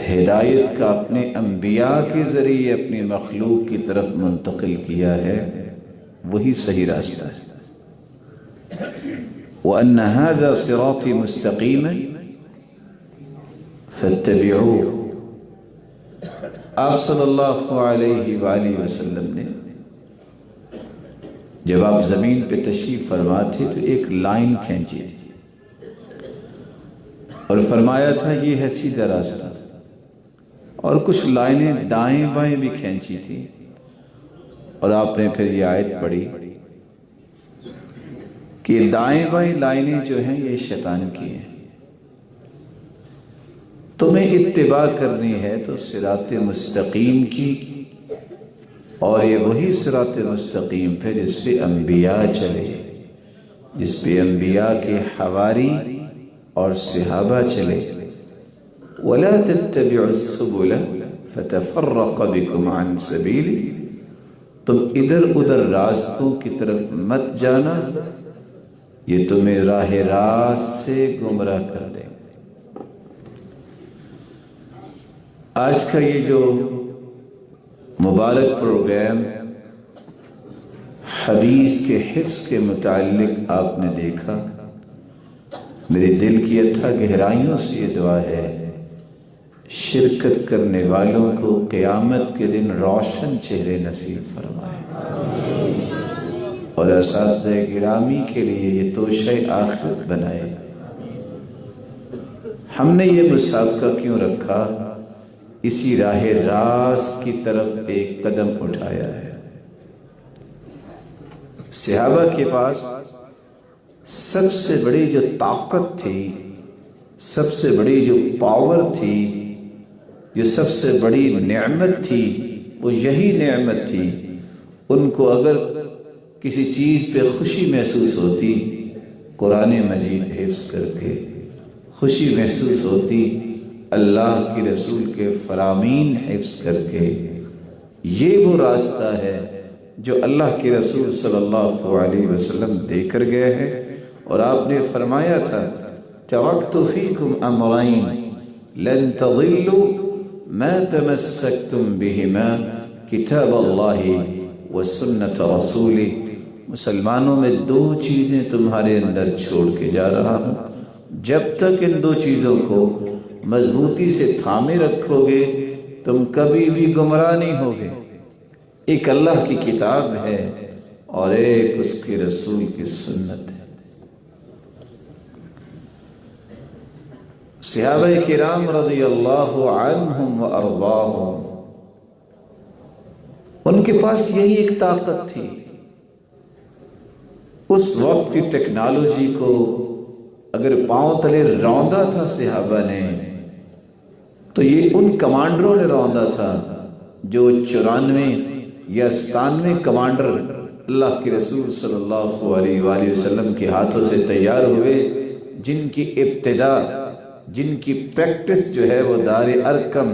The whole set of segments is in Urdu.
ہدایت کا اپنے انبیاء کے ذریعے اپنی مخلوق کی طرف منتقل کیا ہے، وہی صحیح راستہ ہے۔ وَأَنَّ هَذَا صِرَاطِي مُسْتَقِيمًا فَاتَّبِعُوهُ۔ آپ صلی اللہ علیہ وآلہ وسلم نے جب آپ زمین پہ تشریف فرما تھے تو ایک لائن کھینچی تھی اور فرمایا تھا یہ ہے سیدھا راستہ، اور کچھ لائنیں دائیں بائیں بھی کھینچی تھی، اور آپ نے پھر یہ آیت پڑھی کہ دائیں بائیں لائنیں جو ہیں یہ شیطان کی ہیں، تمہیں اتباع کرنی ہے تو صراط مستقیم کی، اور یہ وہی صراط مستقیم پھر جس پہ انبیاء چلے، جس پہ انبیاء کے حواری اور صحابہ چلے۔ وَلَا تَتَّبِعُوا السُّبُلَ فَتَفَرَّقَ بِكُمْ عَنْ سَبِيلِهِ، تم ادھر ادھر راستوں کی طرف مت جانا، یہ تمہیں راہ راست سے گمراہ کر دے۔ آج کا یہ جو مبارک پروگرام حدیث کے حفظ کے متعلق آپ نے دیکھا، میرے دل کی اتھا گہرائیوں سے یہ دعا ہے، شرکت کرنے والوں کو قیامت کے دن روشن چہرے نصیب فرمائے، اور اساتذہ گرامی کے لیے یہ توشہ آخرت بنائے۔ ہم نے یہ مسابقہ کیوں رکھا؟ اسی راہ راست کی طرف ایک قدم اٹھایا ہے۔ صحابہ کے پاس سب سے بڑی جو طاقت تھی، سب سے بڑی جو پاور تھی، جو سب سے بڑی نعمت تھی، وہ یہی نعمت تھی۔ ان کو اگر کسی چیز پہ خوشی محسوس ہوتی، قرآن مجید حفظ کر کے خوشی محسوس ہوتی، اللہ کی رسول کے فرامین حفظ کر کے۔ یہ وہ راستہ ہے جو اللہ کے رسول صلی اللہ علیہ وسلم دے کر گئے ہیں، اور آپ نے فرمایا تھا تَرَكْتُ فِيكُمْ أَمْرَيْنِ لَن تَضِلُّوا مَا تَمَسَّكْتُمْ بِهِمَا كِتَابَ اللَّهِ وَسُنَّةَ رَسُولِهِ۔ مسلمانوں میں دو چیزیں تمہارے اندر چھوڑ کے جا رہا ہوں، جب تک ان دو چیزوں کو مضبوطی سے تھامے رکھو گے تم کبھی بھی گمراہ نہیں ہوگے۔ ایک اللہ کی کتاب ہے اور ایک اس کے رسول کی سنت ہے۔ صحابہ کرام رضی اللہ عنہم و ارضاہم، ان کے پاس یہی ایک طاقت تھی۔ اس وقت کی ٹیکنالوجی کو اگر پاؤں تلے روندا تھا صحابہ نے، تو یہ ان کمانڈروں نے روندا تھا جو 94 یا 97 کمانڈر اللہ کے رسول صلی اللہ علیہ وآلہ وسلم کے ہاتھوں سے تیار ہوئے، جن کی ابتدا، جن کی پریکٹس جو ہے وہ دار ارقم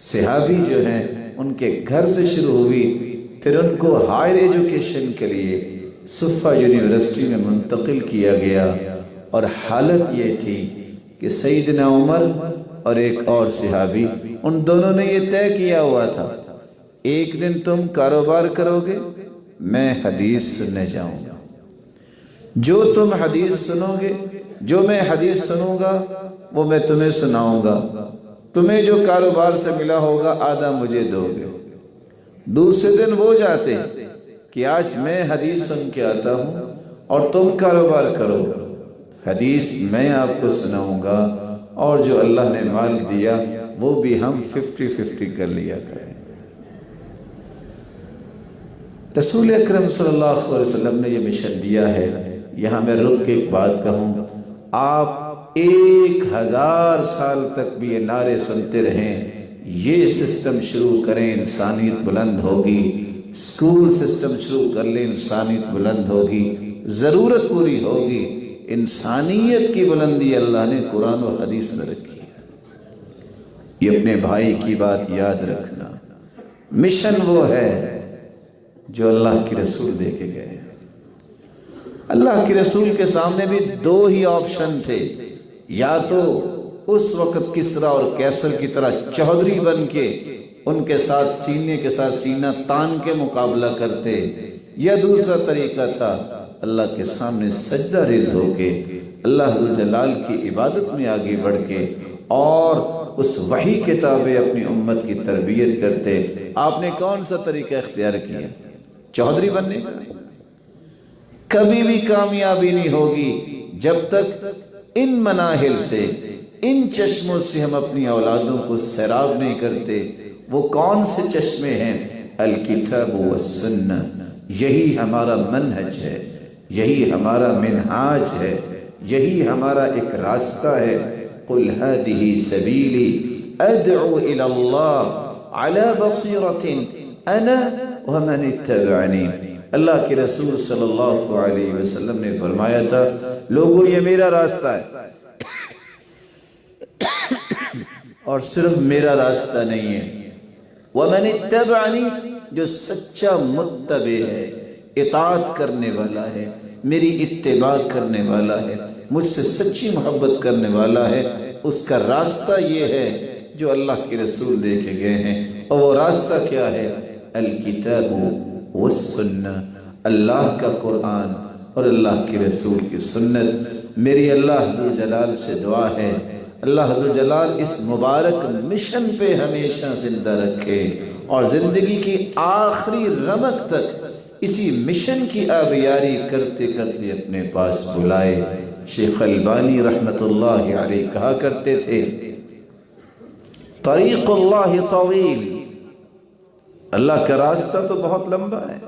صحابی جو ہیں ان کے گھر سے شروع ہوئی، پھر ان کو ہائر ایجوکیشن کے لیے صفہ یونیورسٹی میں منتقل کیا گیا، اور حالت یہ تھی کہ سیدنا عمر اور ایک اور صحابی، ان دونوں نے یہ طے کیا ہوا تھا ایک دن تم کاروبار کرو گے، میں حدیث سننے جاؤں گا، جو تم حدیث سنو گے، جو میں حدیث سنوں گا وہ میں تمہیں سناؤں گا، تمہیں جو کاروبار سے ملا ہوگا آدھا مجھے دو گے۔ دوسرے دن وہ جاتے کہ آج میں حدیث سن کے آتا ہوں اور تم کاروبار کرو، حدیث میں آپ کو سناؤں گا، اور جو اللہ نے مال دیا وہ بھی ہم 50-50 کر لیا کریں۔ رسول اکرم صلی اللہ علیہ وسلم نے یہ مشن دیا ہے۔ یہاں میں رک کے ایک بات کہوں، آپ 1000 سال تک بھی یہ نعرے سنتے رہیں، یہ سسٹم شروع کریں انسانیت بلند ہوگی، اسکول سسٹم شروع کر لیں انسانیت بلند ہوگی، ضرورت پوری ہوگی۔ انسانیت کی بلندی اللہ نے قرآن و حدیث میں رکھی ہے۔ یہ اپنے بھائی کی بات یاد رکھنا، مشن وہ ہے جو اللہ کی رسول دے کے گئے۔ اللہ کے رسول کے سامنے بھی دو ہی آپشن تھے، یا تو اس وقت کسرا اور کیسر کی طرح چودھری بن کے ان کے ساتھ سینے کے ساتھ سینہ تان کے مقابلہ کرتے، یا دوسرا طریقہ تھا اللہ کے سامنے سجدہ ریز ہو کے اللہ ذوالجلال کی عبادت میں آگے بڑھ کے اور اس وحی کتابیں اپنی امت کی تربیت کرتے۔ آپ نے کون سا طریقہ اختیار کیا؟ چودھری بننے کا؟ کبھی بھی کامیابی نہیں ہوگی جب تک ان مناہل سے، ان چشموں سے ہم اپنی اولادوں کو سیراب نہیں کرتے۔ وہ کون سے چشمے ہیں؟ الکتاب والسنہ، یہی ہمارا منہج ہے، یہی ہمارا منہاج ہے، یہی ہمارا ایک راستہ ہے۔ قل هذه سبیلی ادعو الى اللہ علی بصیرۃ انا ومن اتبعنی۔ اللہ کے رسول صلی اللہ علیہ وسلم نے فرمایا تھا، لوگوں یہ میرا راستہ ہے، اور صرف میرا راستہ نہیں ہے، ومن اتبعنی، جو سچا متبع ہے، اطاعت کرنے والا ہے، میری اتباع کرنے والا ہے، مجھ سے سچی محبت کرنے والا ہے، اس کا راستہ یہ ہے جو اللہ کے رسول دے کے گئے ہیں۔ اور وہ راستہ کیا ہے؟ الکتاب والسنہ، اللہ کا قرآن اور اللہ کے رسول کی سنت۔ میری اللہ ذوالجلال سے دعا ہے، اللہ ذوالجلال اس مبارک مشن پہ ہمیشہ زندہ رکھے اور زندگی کی آخری رمق تک اسی مشن کی آبیاری کرتے کرتے اپنے پاس بلائے۔ شیخ البانی رحمت اللہ علیہ کہا کرتے تھے، طریق اللہ طویل، اللہ کا راستہ تو بہت لمبا ہے،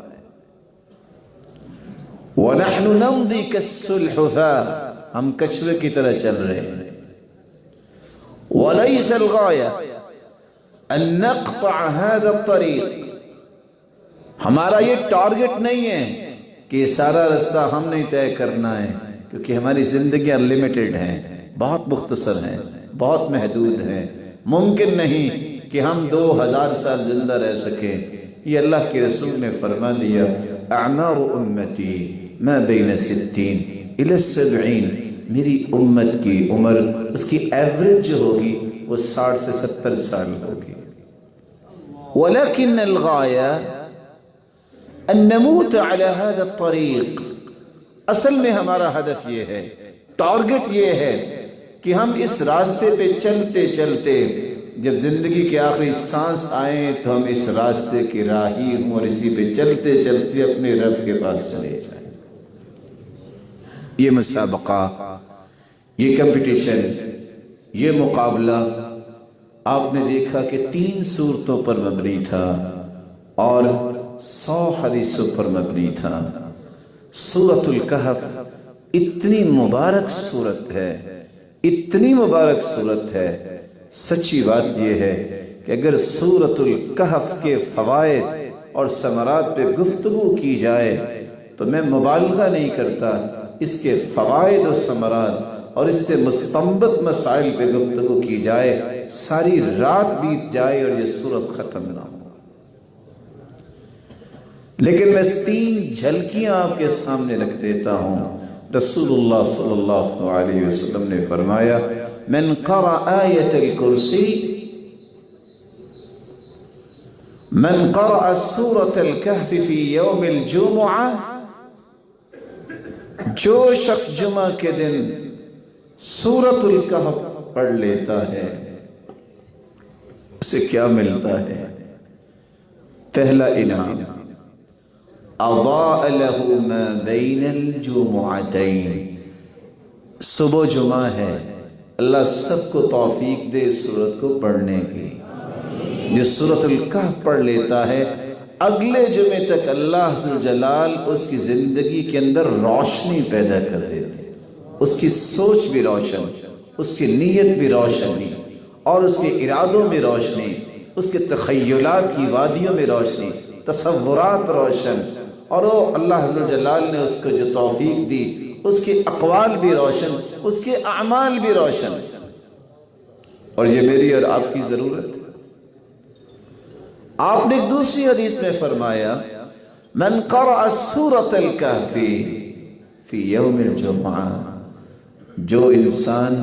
وَنَحْنُ نَمْضِي كَالسُّلْحُفَاةِ، ہم کچھوے کی طرح چل رہے ہیں، وَلَيْسَ الْغَایَةُ أَن نَقْطَعَ هَذَا الطَّرِيقِ، ہمارا یہ ٹارگٹ نہیں ہے کہ یہ سارا رستہ ہم نہیں طے کرنا ہے، کیونکہ ہماری زندگیاں لمیٹڈ ہیں، بہت مختصر ہیں، بہت محدود ہیں، ممکن نہیں کہ ہم 2000 سال زندہ رہ سکیں۔ یہ اللہ کے رسول نے فرما دیا، اعمار امتی ما بین 60 الی 70، میری امت کی عمر، اس کی ایوریج جو ہوگی وہ 60 سے 70 سال ہوگی۔ ولیکن الغایہ ان نموت علی هذا الطریق، اصل میں ہمارا ہدف یہ ہے، ٹارگٹ یہ ہے کہ ہم اس راستے پہ چلتے چلتے جب زندگی کے آخری سانس آئیں تو ہم اس راستے کے راہی ہوں اور اسی پہ چلتے چلتے اپنے رب کے پاس چلے جائیں۔ یہ مسابقہ، یہ کمپٹیشن، یہ مقابلہ آپ نے دیکھا کہ 3 صورتوں پر مبنی تھا اور 100 حدیثوں پر مبنی تھا۔ سورۃ الکہف اتنی مبارک صورت ہے، اتنی مبارک صورت ہے، سچی بات یہ ہے کہ اگر سورۃ الکہف کے فوائد اور ثمرات پہ گفتگو کی جائے تو میں مبالغہ نہیں کرتا، اس کے فوائد و ثمرات اور اس سے مستنبط مسائل پہ گفتگو کی جائے، ساری رات بیت جائے اور یہ صورت ختم نہ ہو۔ لیکن میں 3 جھلکیاں آپ کے سامنے رکھ دیتا ہوں۔ رسول اللہ صلی اللہ علیہ وسلم نے فرمایا، من قرأ آیت الکرسی، من قرأ سورة الکہف فی یوم الجمعہ، جو شخص جمعہ کے دن سورۃ الکہف پڑھ لیتا ہے اسے کیا ملتا ہے؟ پہلا انعام، اضاء له ما بین الجمعتین، صبح جمعہ ہے، اللہ سب کو توفیق دے اس سورت کو پڑھنے کی۔ جو سورۃ الکہف پڑھ لیتا ہے اگلے جمعے تک اللہ ذوالجلال اس کی زندگی کے اندر روشنی پیدا کر دیتے، اس کی سوچ بھی روشن، اس کی نیت بھی روشنی اور اس کے ارادوں میں روشنی، اس کے تخیلات کی وادیوں میں روشنی، تصورات روشن، اور وہ اللہ ذوالجلال نے اس کو جو توفیق دی اس کے اقوال بھی روشن، اس کے اعمال بھی روشن۔ اور یہ میری اور آپ کی ضرورت ہے۔ آپ نے ایک دوسری حدیث میں فرمایا، من قرأ سورۃ الکہف فی یوم الجمعہ، جو انسان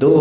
2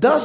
10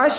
10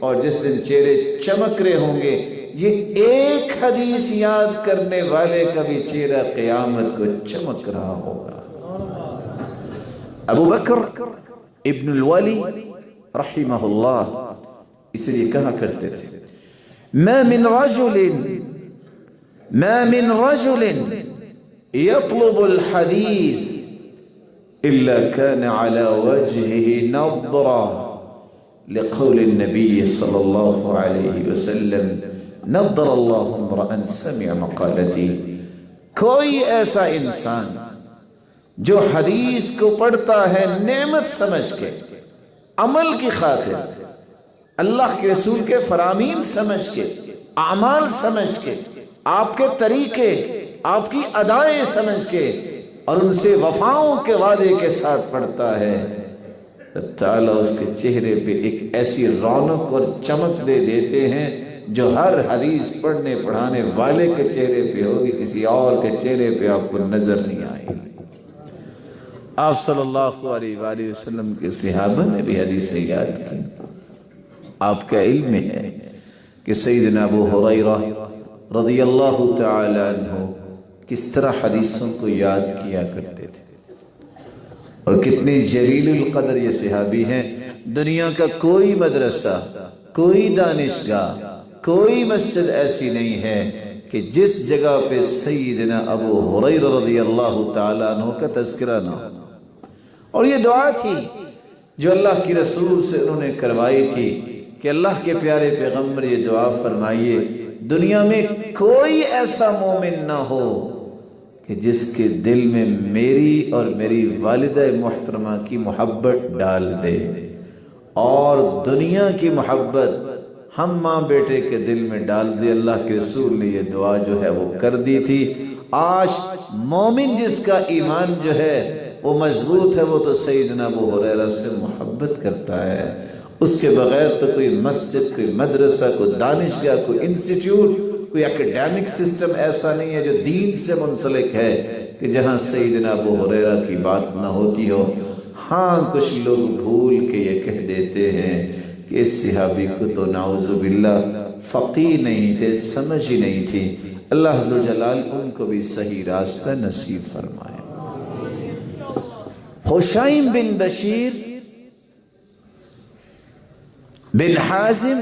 اور جس دن چہرے چمک رہے ہوں گے، یہ ایک حدیث یاد کرنے والے کا بھی چہرہ قیامت کو چمک رہا ہوگا۔ ابو بکر ابن الولی رحمہ اللہ اس لیے کہا کرتے تھے، ما من رجل يطلب الحديث إلا كان على وجهه نظرة لقول النبي صلى الله عليه وسلم نظر الله امرأ سمع مقالتي۔ کوئی ایسا انسان جو حدیث کو پڑھتا ہے نعمت سمجھ کے، عمل کی خاطر، اللہ کے رسول کے فرامین سمجھ کے، اعمال سمجھ کے، آپ کے طریقے، آپ کی ادائیں سمجھ کے، اور ان سے وفاؤں کے وعدے کے ساتھ پڑھتا ہے، تو تعالیٰ اس کے چہرے پہ ایک ایسی رونق اور چمک دے دیتے ہیں جو ہر حدیث پڑھنے پڑھانے والے کے چہرے پہ ہوگی، کسی اور کے چہرے پہ آپ کو نظر نہیں آئے گی۔ آپ صلی اللہ علیہ وآلہ وسلم کے صحابہ نے بھی حدیثیں یاد کی۔ آپ کا علم ہے کہ سیدنا ابو ہریرہ رضی اللہ تعالی عنہ کس طرح حدیثوں کو یاد کیا کرتے تھے، اور کتنے جلیل القدر یہ صحابی ہیں۔ دنیا کا کوئی مدرسہ، کوئی دانشگاہ، کوئی مسجد ایسی نہیں ہے کہ جس جگہ پہ سیدنا ابو ہریرہ رضی اللہ تعالی عنہ کا تذکرہ نہ ہو۔ اور یہ دعا تھی جو اللہ کی رسول سے انہوں نے کروائی تھی کہ اللہ کے پیارے پیغمبر یہ دعا فرمائیے، دنیا میں کوئی ایسا مومن نہ ہو کہ جس کے دل میں میری اور میری والدہ محترمہ کی محبت ڈال دے، اور دنیا کی محبت ہم ماں بیٹے کے دل میں ڈال دے۔ اللہ کے رسول نے یہ دعا جو ہے وہ کر دی تھی۔ آج مومن جس کا ایمان جو ہے وہ مضبوط ہے، وہ تو سیدنا ابو ہریرہ سے محبت کرتا ہے۔ اس کے بغیر تو کوئی مسجد، کوئی مدرسہ، کوئی دانشگاہ، کوئی انسٹیٹیوٹ، کوئی اکیڈیمک سسٹم ایسا نہیں ہے جو دین سے منسلک ہے کہ جہاں سیدنا ابو ہریرہ کی بات نہ ہوتی ہو۔ ہاں کچھ لوگ بھول کے یہ کہہ دیتے ہیں کہ اس صحابی کو تو نعوذ باللہ فقیہ نہیں تھے، سمجھ ہی نہیں تھی۔ اللہ ذو جلال ان کو بھی صحیح راستہ نصیب فرمائے۔ حشیم بن بشیر بن حازم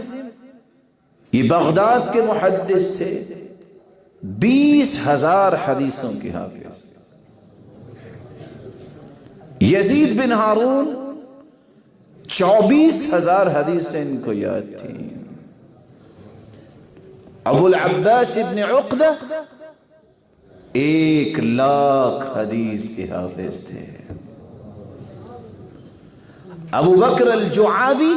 یہ بغداد کے محدث تھے، 20,000 حدیثوں کے حافظ۔ یزید بن ہارون 24,000 حدیثیں ان کو یاد تھیں۔ ابو العباس ابن عقدہ 1,00,000 حدیث کے حافظ تھے۔ ابو بکر الجعابی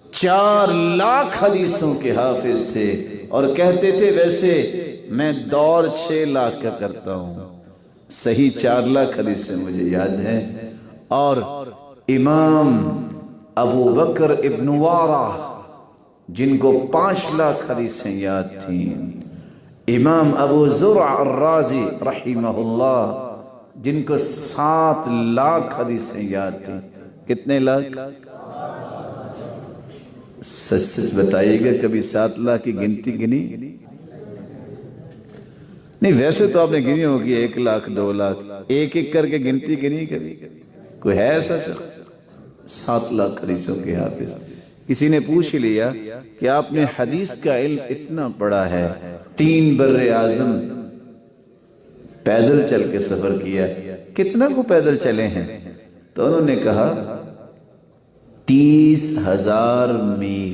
4,00,000 حدیثوں کے حافظ تھے، اور کہتے تھے ویسے میں دور 6,00,000 کا کرتا ہوں، صحیح 4,00,000 حدیثیں مجھے یاد ہیں۔ اور امام ابو بکر ابن وارہ جن کو 5,00,000 حدیثیں یاد تھیں، امام ابو زرع الرازی رحمہ اللہ جن کو 7,00,000 حدیثیں یاد تھیں۔ کتنے لاکھ؟ سچ سچ بتائیے گا کبھی 7,00,000 کی گنتی گنی؟ نہیں، ویسے تو آپ نے گنی ہوگی 1,00,000 2,00,000، ایک ایک کر کے گنتی گنی کبھی؟ کوئی ہے ایسا شخص؟ 7,00,000 حدیثوں کے حافظ۔ کسی نے پوچھ لیا کہ آپ نے حدیث کا علم اتنا پڑھا ہے، 3 بر اعظم پیدل چل کے سفر کیا، کتنا کو پیدل چلے ہیں؟ تو انہوں نے کہا 30,000 میل۔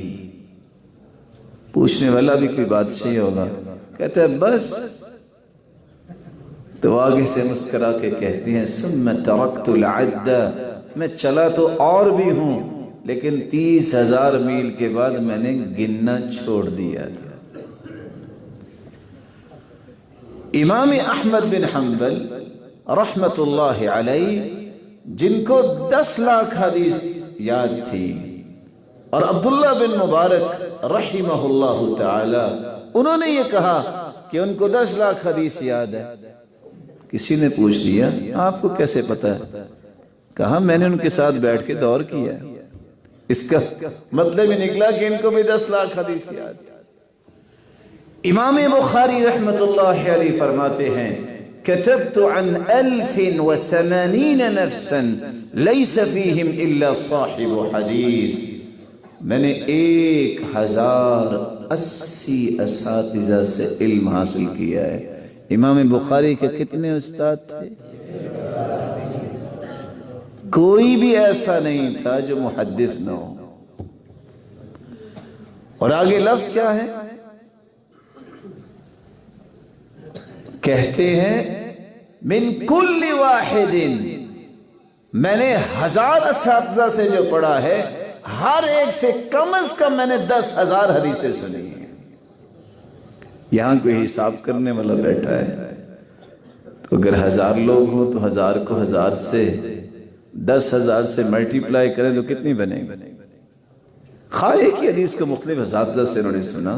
پوچھنے والا بھی کوئی بادشاہ ہوگا، کہتا ہے بس، تو آگے سے مسکرا کے کہتی ہیں ثم ترکت العد، میں چلا تو اور بھی ہوں لیکن 30,000 میل کے بعد میں نے گننا چھوڑ دیا تھا۔ امام احمد بن حنبل رحمت اللہ علیہ جن کو 10,00,000 حدیث یاد تھی، اور عبداللہ بن مبارک رحمہ اللہ تعالی انہوں نے یہ کہا کہ ان کو 10,00,000 حدیث یاد ہے۔ کسی نے پوچھ لیا آپ کو کیسے پتا ہے؟ کہا میں نے ان کے ساتھ بیٹھ کے دور کیا ہے۔ اس کا مطلب ہی نکلا کہ ان کو بھی 10 لاکھ حدیث یاد۔ امام بخاری رحمت اللہ علیہ فرماتے ہیں كتبت عن 1080 نفسا ليس فيهم إلا صاحب حدیث، میں نے 1080 اساتذہ سے علم حاصل کیا ہے۔ امام بخاری کے کتنے استاد تھے؟ کوئی بھی ایسا نہیں تھا جو محدث نہ ہو۔ اور آگے لفظ کیا ہے؟ کہتے ہیں من کل واحد، میں نے 1000 اساتذہ سے جو پڑھا ہے، ہر ایک سے کم از کم میں نے 10,000 حدیثیں سنی ہیں۔ یہاں کوئی حساب کرنے والا بیٹھا ہے تو اگر 1000 لوگ ہوں تو 1000 کو 1000 سے 10,000 سے ملٹیپلائی کریں تو کتنی بنے گی؟ خواہ کی حدیث کو مختلف اساتذہ سے انہوں نے سنا،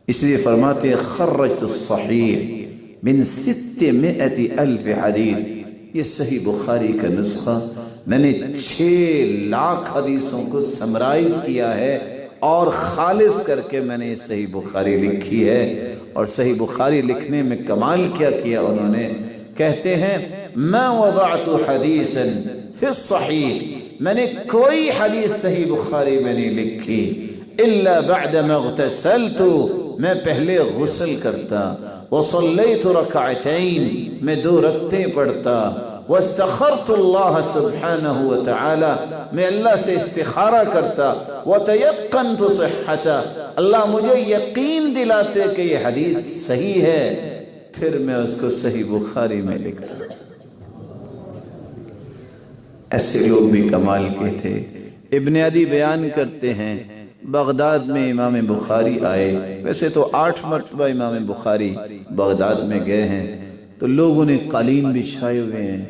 اس لیے فرماتے ہیں خرجت الصحیح من 600,000 حدیث، یہ صحیح بخاری کا نسخہ میں نے 6 لاکھ حدیثوں کو سمرائز کیا ہے اور خالص کر کے میں نے یہ صحیح بخاری لکھی ہے۔ اور صحیح بخاری لکھنے میں کمال کیا کیا انہوں نے، کہتے ہیں ما وضعت حدیثا فی الصحیح، میں نے کوئی حدیث صحیح بخاری میں نہیں لکھی الا بعد ما اغتسلت، میں پہلے غسل کرتا، وصلیت رکعتین، میں 2 رکعتیں پڑھتا، واستخرت اللہ سبحانہ وتعالی، میں اللہ سے استخارہ کرتا، وتیقنت صحتا، اللہ مجھے یقین دلاتے کہ یہ حدیث صحیح ہے، پھر میں اس کو صحیح بخاری میں لکھتا۔ ایسے لوگ بھی کمال کے تھے۔ ابن عدی بیان کرتے ہیں بغداد میں امام بخاری آئے، ویسے تو 8 مرتبہ امام بخاری بغداد میں گئے ہیں، تو لوگوں نے قالین بچھائے ہوئے ہیں۔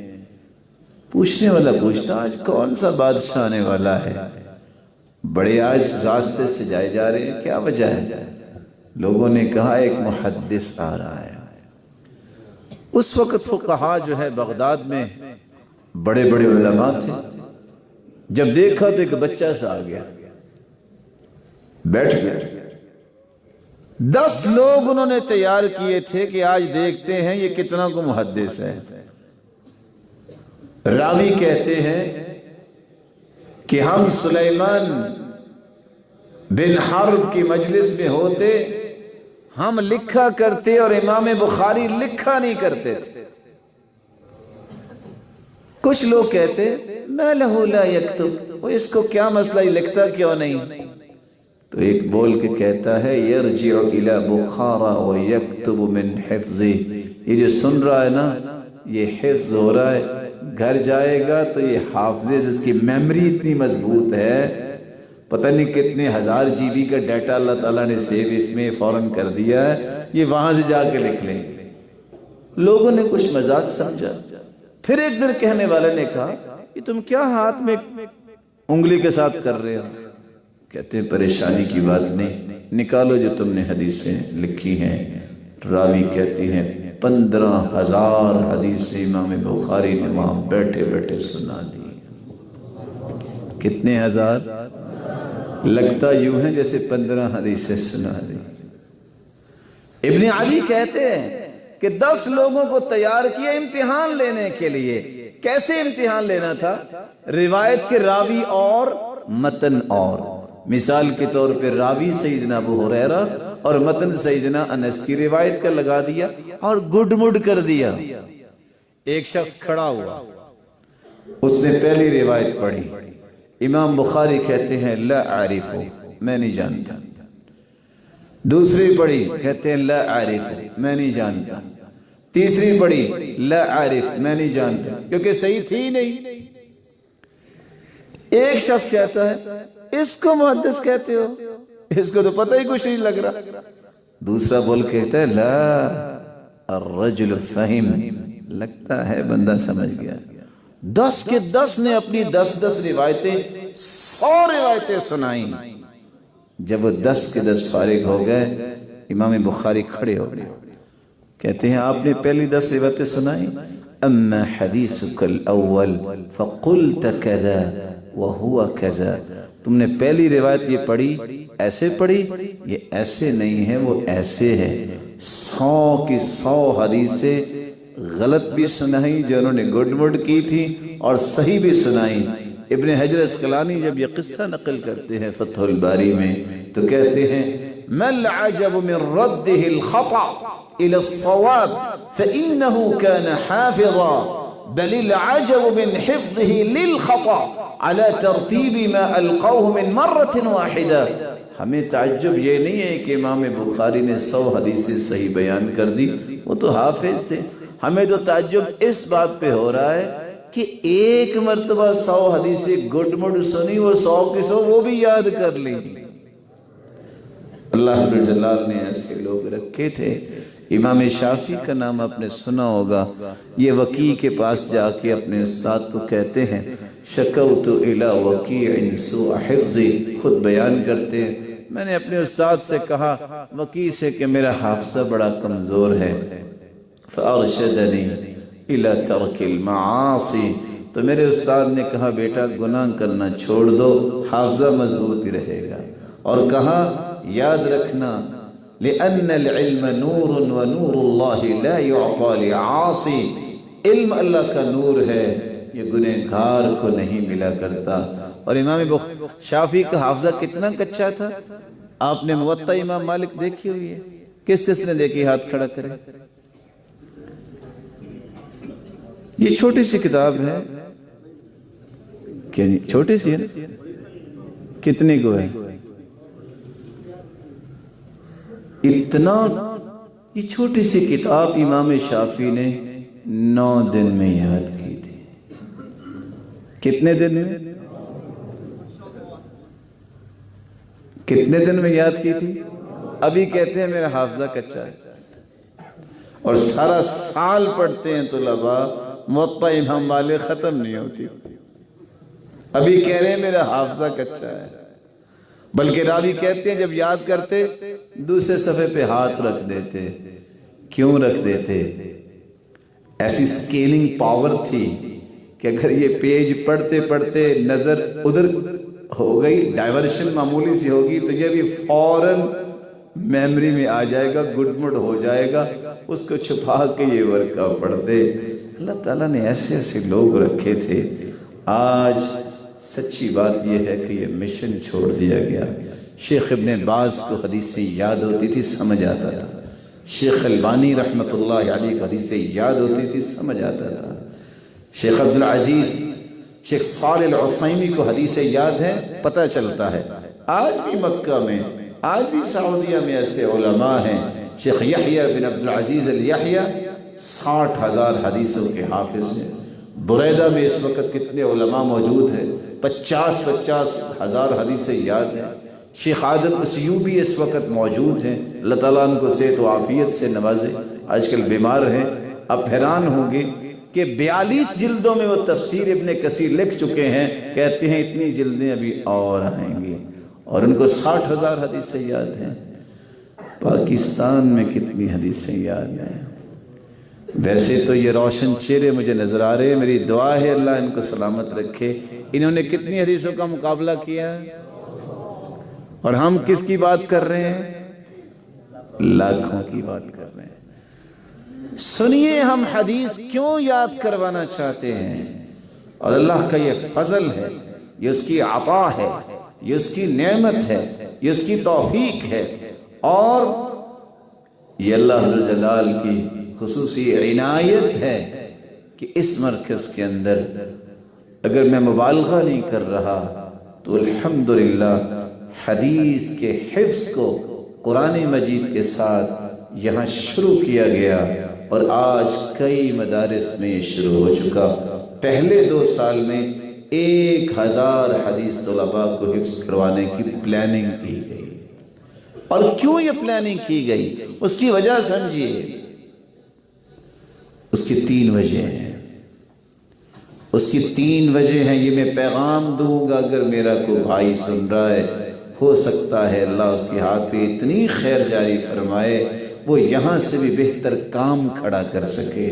پوچھنے والا پوچھتا آج کون سا بادشاہ آنے والا ہے؟ بڑے آج راستے سے جائے جا رہے ہیں، کیا وجہ ہے؟ لوگوں نے کہا ایک محدث آ رہا ہے۔ اس وقت فقہا جو ہے بغداد میں بڑے بڑے علماء تھے، جب دیکھا تو ایک بچہ سا آ گیا، بیٹھ گیا۔ 10 لوگ انہوں نے تیار کیے تھے کہ آج دیکھتے ہیں یہ کتنا کو محدث ہے۔ راوی کہتے ہیں کہ ہم سلیمان بن حرب کی مجلس میں ہوتے، ہم لکھا کرتے اور امام بخاری لکھا نہیں کرتے تھے۔ کچھ لوگ کہتے ما لہ لا یکتب، وہ اس کو کیا مسئلہ ہی لکھتا کیوں نہیں؟ تو ایک بول کے کہتا ہے یرجع الی بخارا ویکتب من حفظی، یہ جو سن رہا ہے نا یہ حفظ ہو رہا ہے، گھر جائے گا تو یہ حافظے، اس کی میموری اتنی مضبوط ہے، پتہ نہیں کتنے 1000 GB کا ڈیٹا اللہ تعالیٰ نے سیو اس میں فوراً کر دیا ہے، یہ وہاں سے جا کے لکھ لیں گے۔ لوگوں نے کچھ مذاق سمجھا۔ پھر ایک دن کہنے والے نے کہا یہ تم کیا ہاتھ میں انگلی کے ساتھ کر رہے ہو؟ کہتے ہیں پریشانی کی بات نہیں، نکالو جو تم نے حدیثیں لکھی ہیں۔ راوی کہتی ہیں 15,000 حدیثیں امام بخاری نے وہاں بیٹھے بیٹھے سنا دی۔ کتنے ہزار؟ لگتا یوں ہے جیسے 15 حدیثیں سنا دی۔ ابن علی کہتے ہیں کہ 10 لوگوں کو تیار کیا امتحان لینے کے لیے۔ کیسے امتحان لینا تھا؟ روایت کے راوی اور متن اور، مثال کے طور پہ راوی سیدنا ابو ہریرہ اور متن سیدنا انس کی روایت کا لگا دیا اور گڈ مڈ کر دیا۔ ایک شخص کھڑا ہوا، اس نے پہلی روایت پڑھی، امام بخاری کہتے ہیں لا عارف، میں نہیں جانتا۔ دوسری پڑھی، کہتے ہیں لا عارف، میں نہیں جانتا۔ تیسری پڑھی، لا عارف، میں نہیں جانتا، کیونکہ صحیح تھی نہیں۔ ایک شخص کہتا ہے اس کو محدث کہتے ہو، اس کو تو پتہ ہی کچھ نہیں لگ رہا۔ دوسرا بول کہتا ہے لا الرجل فہم، لگتا ہے بندہ سمجھ گیا۔ 10 کے 10 نے اپنی 10 روایتیں 100 روایتیں سنائیں۔ جب وہ 10 کے 10 فارغ ہو گئے، امام بخاری کھڑے ہو گئے، کہتے ہیں آپ نے پہلی 10 روایتیں سنائیں، اما حدیثک الاول فقلت کذا وَهُوَ كَذَا. تم نے پہلی روایت یہ پڑھی، ایسے پڑھی، یہ ایسے نہیں ہے، وہ ایسے ہے. 100 کی 100 حدیثیں غلط بھی سنائی جو انہوں نے گڈ وڈ کی تھی، اور صحیح بھی سنائی. ابن حجر اسقلانی جب یہ قصہ نقل کرتے ہیں فتح الباری میں تو کہتے ہیں ما العجب من رده الخطأ الى الصواب فإنه كان حافظا بل العجب من حفظه للخطأ على ترتیب ما القوه من مرة واحدة. ہمیں تعجب یہ نہیں ہے کہ امام بخاری نے 100 حدیثیں صحیح بیان کر دی، وہ تو حافظ تھے. ہمیں تو تعجب اس بات پہ ہو رہا ہے کہ ایک مرتبہ 100 حدیثیں گڈ مڈ سنی، وہ 100 کی 100 وہ بھی یاد کر لی. اللہ رب جلال نے ایسے لوگ رکھے تھے. امام شافعی کا نام آپ نے سنا ہوگا. یہ وکیع کے پاس جا کے اپنے استاد کو کہتے ہیں شکوت الی وکیع سوء حفظی. خود بیان کرتے ہیں میں نے اپنے استاد سے کہا، وکیع سے، کہ میرا حافظہ بڑا کمزور ہے. فارشدنی الی ترک المعاصی. تو میرے استاد نے کہا بیٹا گناہ کرنا چھوڑ دو، حافظہ مضبوط ہی رہے گا. اور کہا یاد رکھنا لأن العلم نور ونور اللہ لا يعطى لعاصی. علم اللہ کا نور ہے، یہ گنہگار کو نہیں ملا کرتا. اور امام شافعی کا حافظہ کتنا کچا تھا. آپ نے موطا امام مالک دیکھی ہوئی ہے؟ کس نے دیکھی؟ ہاتھ کھڑا کرے. یہ چھوٹی سی کتاب ہے، چھوٹی سی ہے نا، کتنے کو ہے اتنا. یہ چھوٹی سی کتاب امام شافعی نے 9 دن میں یاد کی تھی. کتنے دن میں؟ کتنے دن میں یاد کی تھی؟ ابھی کہتے ہیں میرا حافظہ کچا ہے، اور سارا سال پڑھتے ہیں طلباء، موطا امام مالک ختم نہیں ہوتی. ابھی کہہ رہے ہیں میرا حافظہ کچا ہے. بلکہ راوی کہتے ہیں جب یاد کرتے دوسرے صفحے پہ ہاتھ رکھ دیتے. کیوں رکھ دیتے؟ ایسی سکیلنگ پاور تھی کہ اگر یہ پیج پڑھتے پڑھتے نظر ادھر ہو گئی، ڈائیورشن معمولی سی ہوگی، تو یہ بھی فوراً میموری میں آ جائے گا، گڈ مڈ ہو جائے گا. اس کو چھپا کے یہ ورقہ پڑھتے. اللہ تعالیٰ نے ایسے ایسے لوگ رکھے تھے. آج سچی بات یہ ہے کہ یہ مشن چھوڑ دیا گیا. شیخ ابن باز کو حدیثیں یاد ہوتی تھی، سمجھ آتا تھا. شیخ البانی رحمت اللہ علیہ کو حدیثیں یاد ہوتی تھی، سمجھ آتا تھا. شیخ عبدالعزیز، شیخ صالح العثیمی کو حدیثیں یاد ہیں، پتہ چلتا ہے. آج بھی مکہ میں، آج بھی سعودیہ میں ایسے علماء ہیں. شیخ یحییٰ بن عبدالعزیز الیحییٰ 60,000 حدیثوں کے حافظ ہیں. بریدہ میں اس وقت کتنے علماء موجود ہیں، 50 ہزار حدیثیں یاد ہیں. شیخ عادل اسیوبی اس وقت موجود ہیں، اللہ تعالیٰ ان کو صحت و عافیت سے نوازے. آج کل بیمار ہیں. اب حیران ہوں گے کہ 42 جلدوں میں وہ تفسیر ابن کثیر لکھ چکے ہیں. کہتے ہیں اتنی جلدیں ابھی اور آئیں گی، اور ان کو 60,000 حدیثیں یاد ہیں. پاکستان میں کتنی حدیثیں یاد ہیں. ویسے تو یہ روشن چہرے مجھے نظر آ رہے ہیں. میری دعا ہے اللہ ان کو سلامت رکھے. انہوں نے کتنی حدیثوں کا مقابلہ کیا ہے، اور ہم کس کی بات کر رہے ہیں؟ لاکھوں کی بات کر رہے ہیں. سنیے ہم حدیث کیوں یاد کروانا چاہتے ہیں. اور اللہ کا یہ فضل ہے، یہ اس کی عطا ہے، یہ اس کی نعمت ہے، یہ اس کی توفیق ہے، اور یہ اللہ جلال کی خصوصی عنایت ہے کہ اس مرکز کے اندر اگر میں مبالغہ نہیں کر رہا تو الحمدللہ حدیث کے حفظ کو قرآن مجید کے ساتھ یہاں شروع کیا گیا، اور آج کئی مدارس میں شروع ہو چکا. پہلے 2 سال میں 1000 حدیث طلباء کو حفظ کروانے کی پلاننگ کی گئی. اور کیوں یہ پلاننگ کی گئی؟ اس کی وجہ سمجھیے. اس کی 3 وجہ ہیں. اس کی 3 وجہ ہیں. یہ میں پیغام دوں گا، اگر میرا کوئی بھائی سن رہا ہے، ہو سکتا ہے اللہ اس کے ہاتھ پہ اتنی خیر جاری فرمائے وہ یہاں سے بھی بہتر کام کھڑا کر سکے،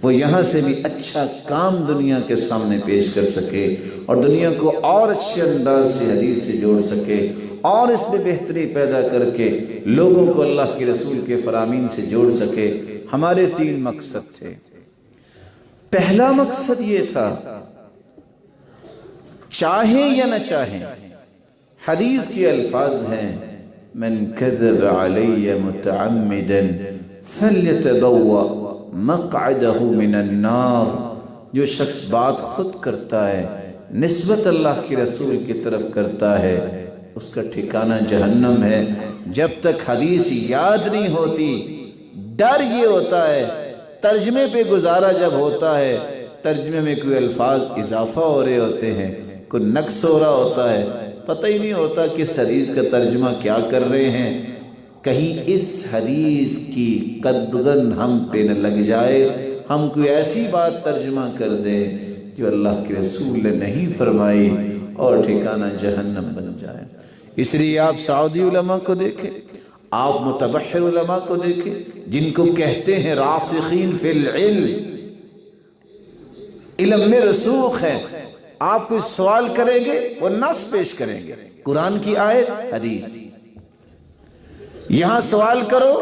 وہ یہاں سے بھی اچھا کام دنیا کے سامنے پیش کر سکے اور دنیا کو اور اچھے انداز سے حدیث سے جوڑ سکے اور اس میں بہتری پیدا کر کے لوگوں کو اللہ کے رسول کے فرامین سے جوڑ سکے۔ ہمارے 3 مقصد تھے۔ پہلا مقصد یہ تھا، چاہیں یا نہ چاہیں، حدیث کے الفاظ ہیں من کذب علی متعمدا فلیتبوأ مقعدہ من النار، جو شخص بات خود کرتا ہے، نسبت اللہ کے رسول کی طرف کرتا ہے، اس کا ٹھکانہ جہنم ہے۔ جب تک حدیث یاد نہیں ہوتی، ڈر یہ ہوتا ہے، ترجمے پہ گزارا جب ہوتا ہے، ترجمے میں کوئی الفاظ اضافہ ہو رہے ہوتے ہیں، کوئی نقص ہو رہا ہوتا ہے، پتہ ہی نہیں ہوتا کہ اس حدیث کا ترجمہ کیا کر رہے ہیں، کہیں اس حدیث کی قدغن ہم پہ نہ لگ جائے، ہم کوئی ایسی بات ترجمہ کر دیں جو اللہ کے رسول نے نہیں فرمائی اور ٹھکانہ جہنم بن جائے۔ اس لیے آپ سعودی علماء کو دیکھیں، آپ متبحر علماء کو دیکھیں، جن کو کہتے ہیں راسخین فی العلم، علم میں رسوخ ہے، آپ کوئی سوال کریں گے وہ نص پیش کریں گے، قرآن کی آیت، حدیث۔ یہاں سوال کرو،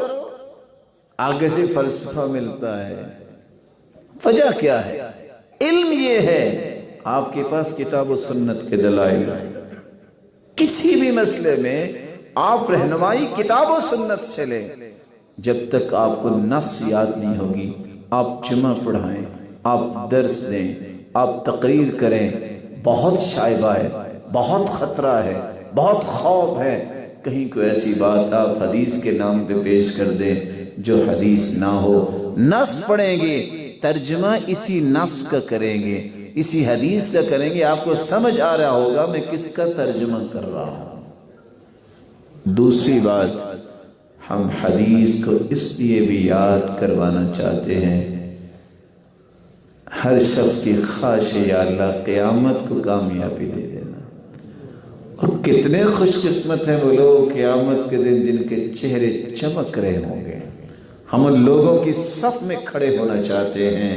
آگے سے فلسفہ ملتا ہے۔ وجہ کیا ہے؟ علم یہ ہے، آپ کے پاس کتاب و سنت کے دلائل، کسی بھی مسئلے میں آپ رہنمائی کتاب و سنت سے لیں۔ جب تک آپ کو نص یاد نہیں ہوگی، آپ جمعہ پڑھائیں، آپ درس دیں، آپ تقریر کریں، بہت شائبہ ہے، بہت خطرہ ہے، بہت خوف ہے، کہیں کوئی ایسی بات آپ حدیث کے نام پہ پیش کر دیں جو حدیث نہ ہو۔ نص پڑھیں گے، ترجمہ اسی نص کا کریں گے، اسی حدیث کا کریں گے، آپ کو سمجھ آ رہا ہوگا میں کس کا ترجمہ کر رہا ہوں۔ دوسری بات، ہم حدیث کو اس لیے بھی یاد کروانا چاہتے ہیں، ہر شخص کی خواہش ہے یا اللہ قیامت کو کامیابی دے دینا۔ اور کتنے خوش قسمت ہیں وہ لوگ قیامت کے دن جن کے چہرے چمک رہے ہوں گے۔ ہم ان لوگوں کی صف میں کھڑے ہونا چاہتے ہیں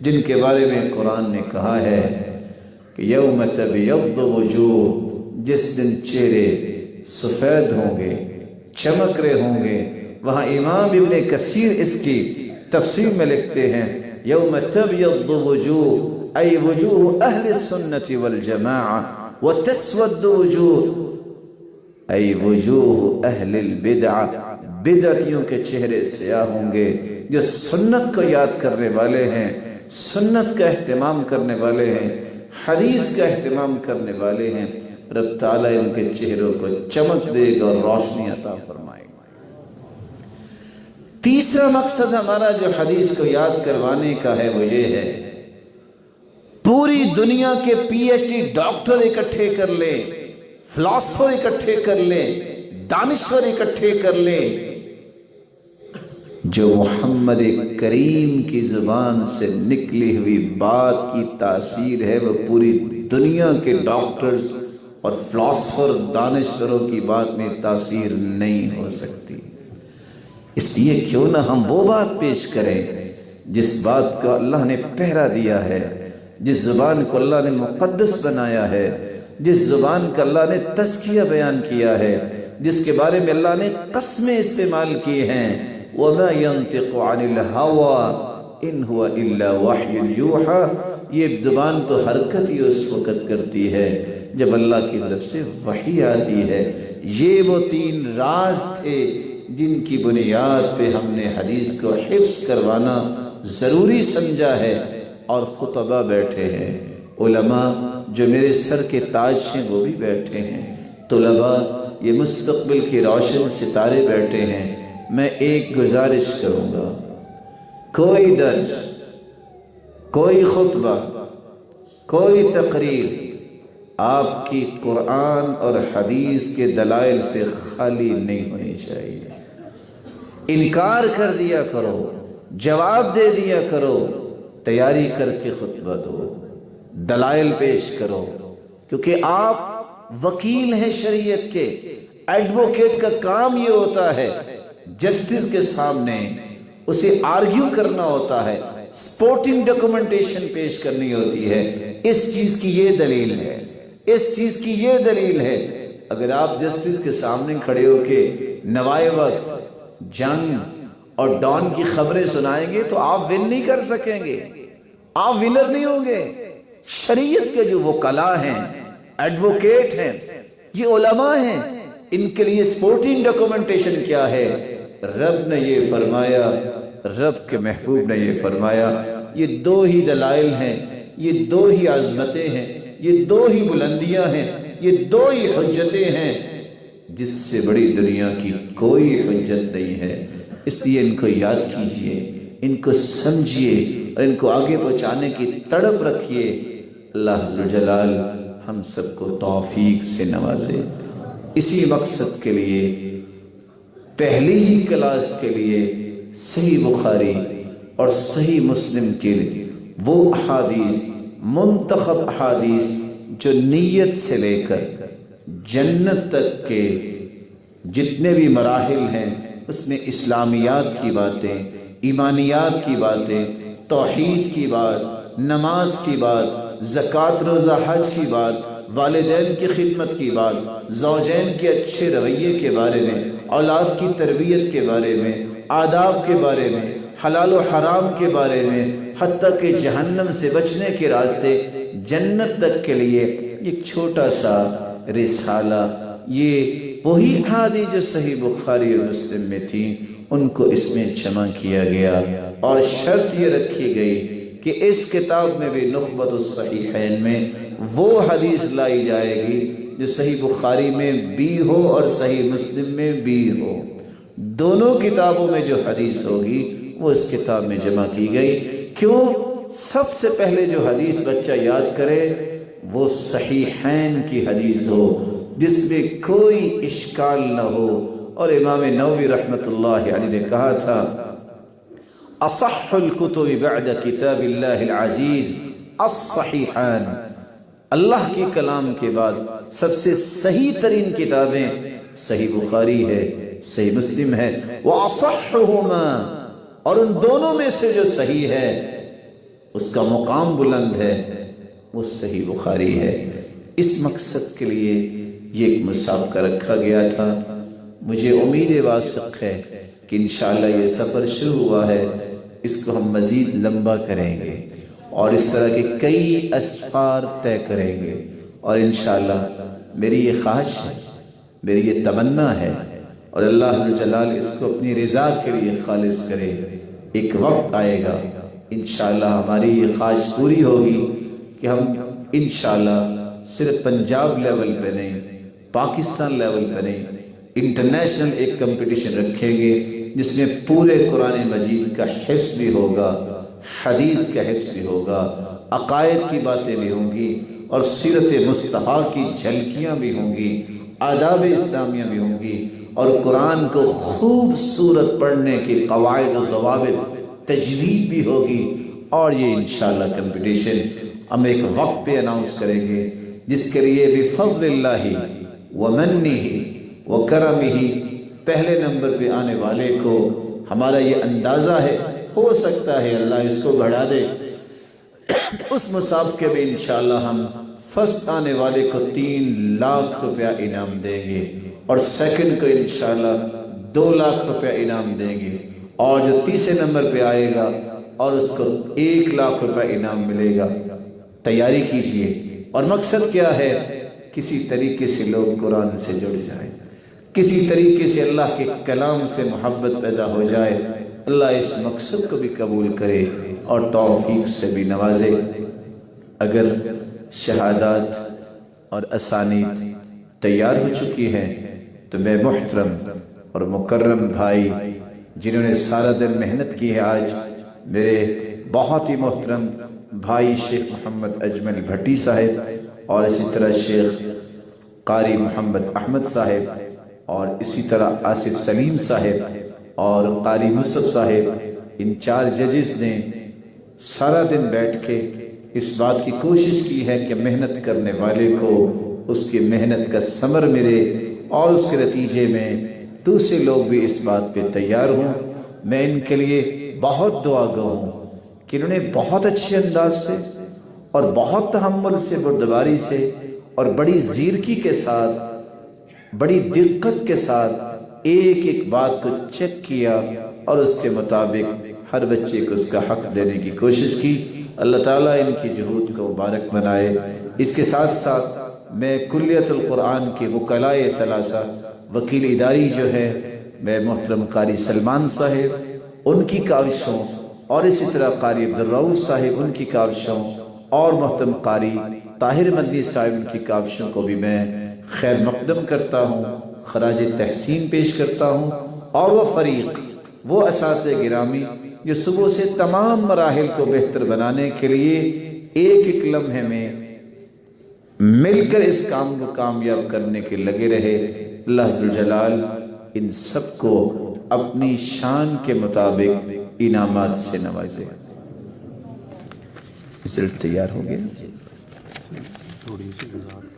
جن کے بارے میں قرآن نے کہا ہے کہ یوم تبیض وجوہ، جس دن چہرے سفید ہوں گے، چمک رہے ہوں گے۔ وہاں امام ابن کثیر اس کی تفسیر میں لکھتے ہیں یوم تبیض وجوہ ای وجوہ اہل السنت والجماعہ وتسود وجوہ ای وجوہ اہل البدع، بدعتیوں کے چہرے سیاہ ہوں گے جو سنت کو یاد کرنے والے ہیں، سنت کا اہتمام کرنے والے ہیں، حدیث کا اہتمام کرنے والے ہیں۔ رب تعالیٰ ان کے چہروں کو چمک دے گا اور روشنی عطا فرمائے گا۔ تیسرا مقصد ہمارا جو حدیث کو یاد کروانے کا ہے وہ یہ ہے، پوری دنیا کے پی ایچ ڈی ڈاکٹر اکٹھے کر لیں، فلاسفر اکٹھے کر لیں، دانشور اکٹھے کر لیں، جو محمد کریم کی زبان سے نکلی ہوئی بات کی تاثیر ہے وہ پوری دنیا کے ڈاکٹرز اور فلاسفر دانشوروں کی بات میں تاثیر نہیں ہو سکتی۔ اس لیے کیوں نہ ہم وہ بات پیش کریں جس بات کو اللہ نے پہرا دیا ہے، جس زبان کو اللہ نے مقدس بنایا ہے، جس زبان کا اللہ نے تزکیہ بیان کیا ہے، جس کے بارے میں اللہ نے قسمیں استعمال کی ہیں وَمَا يَنْتِقُ عَنِ الْهَوَىٰ إِنْ هُوَ إِلَّا وَحْيٌ يُوحَىٰ، یہ زبان تو حرکت ہی اس وقت کرتی ہے جب اللہ کی طرف سے وحی آتی ہے۔ یہ وہ 3 راز تھے جن کی بنیاد پہ ہم نے حدیث کو حفظ کروانا ضروری سمجھا ہے، اور خطبہ بیٹھے ہیں، علماء جو میرے سر کے تاج ہیں وہ بھی بیٹھے ہیں، طلباء یہ مستقبل کے روشن ستارے بیٹھے ہیں۔ میں ایک گزارش کروں گا، کوئی درس، کوئی خطبہ، کوئی تقریر آپ کی قرآن اور حدیث کے دلائل سے خالی نہیں ہونی چاہیے۔ انکار کر دیا کرو، جواب دے دیا کرو، تیاری کر کے خطبہ دو، دلائل پیش کرو، کیونکہ آپ وکیل ہیں شریعت کے۔ ایڈوکیٹ کا کام یہ ہوتا ہے جسٹس کے سامنے اسے آرگیو کرنا ہوتا ہے، سپورٹنگ ڈاکومنٹیشن پیش کرنی ہوتی ہے، اس چیز کی یہ دلیل ہے، اس چیز کی یہ دلیل ہے۔ اگر آپ جسٹس کے سامنے کھڑے ہو کے نوائے وقت جنگ اور ڈان کی خبریں سنائیں گے تو آپ ون نہیں کر سکیں گے، آپ ونر نہیں ہوں گے۔ شریعت کے جو وکلاء ہیں، ایڈوکیٹ ہیں، یہ علماء ہیں، ان کے لیے سپورٹنگ ڈاکومنٹیشن کیا ہے؟ رب نے یہ فرمایا، رب کے محبوب نے یہ فرمایا، یہ دو ہی دلائل ہیں، یہ دو ہی عظمتیں ہیں، یہ دو ہی بلندیاں ہیں، یہ دو ہی حجتیں ہیں جس سے بڑی دنیا کی کوئی حجت نہیں ہے۔ اس لیے ان کو یاد کیجئے، ان کو سمجھیے اور ان کو آگے پہنچانے کی تڑپ رکھیے۔ اللہ ذوالجلال ہم سب کو توفیق سے نوازے۔ اسی مقصد کے لیے پہلی ہی کلاس کے لیے صحیح بخاری اور صحیح مسلم کے وہ احادیث، منتخب احادیث جو نیت سے لے کر جنت تک کے جتنے بھی مراحل ہیں اس میں اسلامیات کی باتیں، ایمانیات کی باتیں، توحید کی بات، نماز کی بات، زکوٰۃ روزہ حج کی بات، والدین کی خدمت کی بات، زوجین کے اچھے رویے کے بارے میں، اولاد کی تربیت کے بارے میں، آداب کے بارے میں، حلال و حرام کے بارے میں، حتیٰ کہ جہنم سے بچنے کے راستے، جنت تک کے لیے ایک چھوٹا سا رسالہ، یہ وہی احادیث جو صحیح بخاری اور مسلم میں تھیں ان کو اس میں جمع کیا گیا، اور شرط یہ رکھی گئی کہ اس کتاب میں بھی نخبۃ الصحیحین میں وہ حدیث لائی جائے گی جو صحیح بخاری میں بھی ہو اور صحیح مسلم میں بھی ہو۔ دونوں کتابوں میں جو حدیث ہوگی وہ اس کتاب میں جمع کی گئی۔ کیوں؟ سب سے پہلے جو حدیث بچہ یاد کرے وہ صحیحین کی حدیث ہو جس میں کوئی اشکال نہ ہو۔ اور امام نووی رحمۃ اللہ علیہ نے کہا تھا اصح الکتب بعد کتاب اللہ العزیز الصحیحان، اللہ کی کلام کے بعد سب سے صحیح ترین کتابیں صحیح بخاری ہے، صحیح مسلم ہے، وَأَصَحُّهُمَا، اور ان دونوں میں سے جو صحیح ہے اس کا مقام بلند ہے وہ صحیح بخاری ہے۔ اس مقصد کے لیے یہ ایک مسابقہ رکھا گیا تھا۔ مجھے امید واثق ہے کہ انشاءاللہ یہ سفر شروع ہوا ہے، اس کو ہم مزید لمبا کریں گے اور اس طرح کے کئی اسفار طے کریں گے، اور انشاءاللہ میری یہ خواہش ہے، میری یہ تمنا ہے، اور اللہ جلال اس کو اپنی رضا کے لیے خالص کرے۔ ایک وقت آئے گا انشاءاللہ ہماری یہ خواہش پوری ہوگی کہ ہم انشاءاللہ صرف پنجاب لیول پہ نہیں، پاکستان لیول پہ نہیں، انٹرنیشنل ایک کمپٹیشن رکھیں گے جس میں پورے قرآن مجید کا حفظ بھی ہوگا، حدیث کا حفظ بھی ہوگا، عقائد کی باتیں بھی ہوں گی، اور سیرت مصطفیٰ کی جھلکیاں بھی ہوں گی، آداب اسلامیہ بھی ہوں گی، اور قرآن کو خوبصورت پڑھنے کی قواعد و ضوابط، تجوید بھی ہوگی۔ اور یہ انشاءاللہ کمپٹیشن ہم ایک وقت پہ اناؤنس کریں گے جس کے لیے بفضل اللہ ومنہ وکرمہ پہلے نمبر پہ آنے والے کو ہمارا یہ اندازہ ہے، ہو سکتا ہے اللہ اس کو بڑھا دے، اس مسابقے میں انشاءاللہ ہم فرسٹ آنے والے کو 3 لاکھ روپیہ انعام دیں گے، اور سیکنڈ کو انشاءاللہ 2 لاکھ روپیہ انعام دیں گے، اور جو تیسرے نمبر پہ آئے گا اور اس کو 1 لاکھ روپیہ انعام ملے گا۔ تیاری کیجئے، اور مقصد کیا ہے؟ کسی طریقے سے لوگ قرآن سے جڑ جائیں، کسی طریقے سے اللہ کے کلام سے محبت پیدا ہو جائے۔ اللہ اس مقصد کو بھی قبول کرے اور توفیق سے بھی نوازے۔ اگر شہادات اور اسانید تیار ہو چکی ہیں تو میں محترم اور مکرم بھائی جنہوں نے سارا دن محنت کی ہے، آج میرے بہت ہی محترم بھائی شیخ محمد اجمل بھٹی صاحب، اور اسی طرح شیخ قاری محمد احمد صاحب، اور اسی طرح آصف سلیم صاحب اور قاری مصطفیٰ صاحب، ان 4 ججز نے سارا دن بیٹھ کے اس بات کی کوشش کی ہے کہ محنت کرنے والے کو اس کی محنت کا ثمر ملے، اور اس کے نتیجے میں دوسرے لوگ بھی اس بات پہ تیار ہوں۔ میں ان کے لیے بہت دعا گو ہوں کہ انہوں نے بہت اچھے انداز سے اور بہت تحمل سے، بردباری سے اور بڑی زیرکی کے ساتھ، بڑی دقت کے ساتھ ایک ایک بات کو چیک کیا اور اس کے مطابق ہر بچے کو اس کا حق دینے کی کوشش کی۔ اللہ تعالیٰ ان کی جہود کو مبارک بنائے۔ اس کے ساتھ ساتھ میں کلیت القرآن کے وکلائے ثلاثہ، وکیل اداری جو ہے، میں محترم قاری سلمان صاحب ان کی کاوشوں، اور اسی طرح قاری عبدالرؤوف صاحب ان کی کاوشوں، اور محترم قاری طاہر مدنی صاحب ان کی کاوشوں کو بھی میں خیر مقدم کرتا ہوں، خراج تحسین پیش کرتا ہوں۔ اور وہ فریق، وہ اساتذہ گرامی جو صبح سے تمام مراحل کو بہتر بنانے کے لیے ایک ایک لمحے میں مل کر اس کام کو کامیاب کرنے کے لگے رہے، اللہ عزوجلال ان سب کو اپنی شان کے مطابق انعامات سے نوازے۔ رزلٹ تیار ہو گیا؟